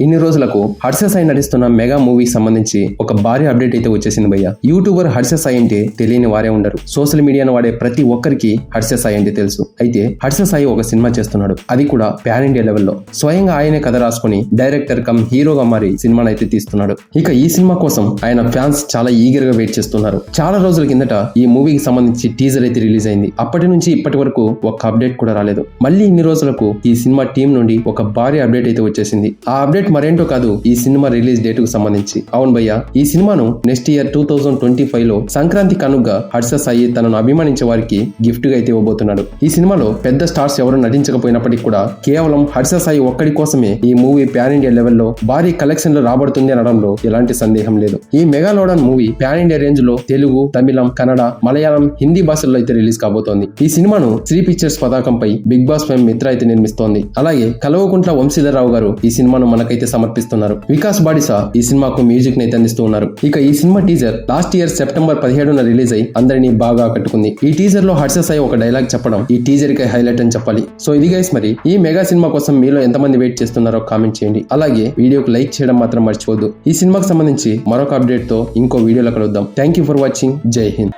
ఇన్ని రోజులకు హర్ష సాయి నటిస్తున్న మెగా మూవీకి సంబంధించి ఒక భారీ అప్డేట్ అయితే వచ్చేసింది భయ్య. యూట్యూబర్ హర్ష సాయి అంటే తెలియని వారే ఉండరు. సోషల్ మీడియాను వాడే ప్రతి ఒక్కరికి హర్ష సాయి అంటే తెలుసు. అయితే హర్ష సాయి ఒక సినిమా చేస్తున్నాడు, అది కూడా పాన్ ఇండియా లెవెల్లో. స్వయంగా ఆయనే కథ రాసుకుని డైరెక్టర్ కమ్ హీరోగా మారి సినిమాను అయితే తీస్తున్నాడు. ఇక ఈ సినిమా కోసం ఆయన ఫ్యాన్స్ చాలా ఈగర్ గా వెయిట్ చేస్తున్నారు. చాలా రోజుల కిందట ఈ మూవీకి సంబంధించి టీజర్ అయితే రిలీజ్ అయింది. అప్పటి నుంచి ఇప్పటి వరకు ఒక అప్డేట్ కూడా రాలేదు. మళ్ళీ ఇన్ని రోజులకు ఈ సినిమా టీం నుండి ఒక భారీ అప్డేట్ అయితే వచ్చేసింది. ఆ అప్డేట్ మరేంటో కాదు, ఈ సినిమా రిలీజ్ డేట్ కు సంబంధించి. అవును భయ్య, ఈ సినిమాను నెక్స్ట్ ఇయర్ 2025 లో సంక్రాంతి కానుకగా హర్ష సాయి తనను అభిమానించే వారికి గిఫ్ట్ గా అయితే ఇవ్వబోతున్నాడు. ఈ సినిమాలో పెద్ద స్టార్స్ ఎవరు నటించకపోయినప్పటికీ కూడా కేవలం హర్ష సాయి ఒక్కడి కోసమే ఈ మూవీ పాన్ ఇండియా లెవెల్లో భారీ కలెక్షన్లు రాబడుతుంది అనడంలో ఎలాంటి సందేహం లేదు. ఈ మెగాలోడన్ మూవీ పాన్ ఇండియా రేంజ్ లో తెలుగు, తమిళం, కన్నడ, మలయాళం, హిందీ భాషల్లో అయితే రిలీజ్ కాబోతోంది. ఈ సినిమాను శ్రీ పిక్చర్స్ పతాకంపై బిగ్ బాస్ ఫేమ్ మిత్ర అయితే నిర్మిస్తోంది. అలాగే కల్వకుంట్ల వంశీధరరావు గారు ఈ సినిమాను మనకైతే సమర్పిస్తున్నారు. వికాస్ బాడిసా ఈ సినిమాకు మ్యూజిక్ ని అందిస్తూ ఉన్నారు. ఇక ఈ cinema teaser last year September 17న రిలీజ్ అయి అందరినీ బాగా ఆకట్టుకుంది. ఈ టీజర్ లో హర్ష సాయి ఒక డైలాగ్ చెప్పడం ఈ టీజర్ కి హైలైట్ అని చెప్పాలి. సో ఇది గైస్, మరి ఈ మెగా సినిమా కోసం మీలో ఎంతమంది వెయిట్ చేస్తున్నారో కామెంట్ చేయండి. అలాగే వీడియోకి లైక్ చేయడం మాత్రం మర్చిపోవద్దు. ఈ సినిమాకి సంబంధించి మరొక అప్డేట్ తో ఇంకో వీడియోలో కలుద్దాం. Thank you for watching. జై హింద్.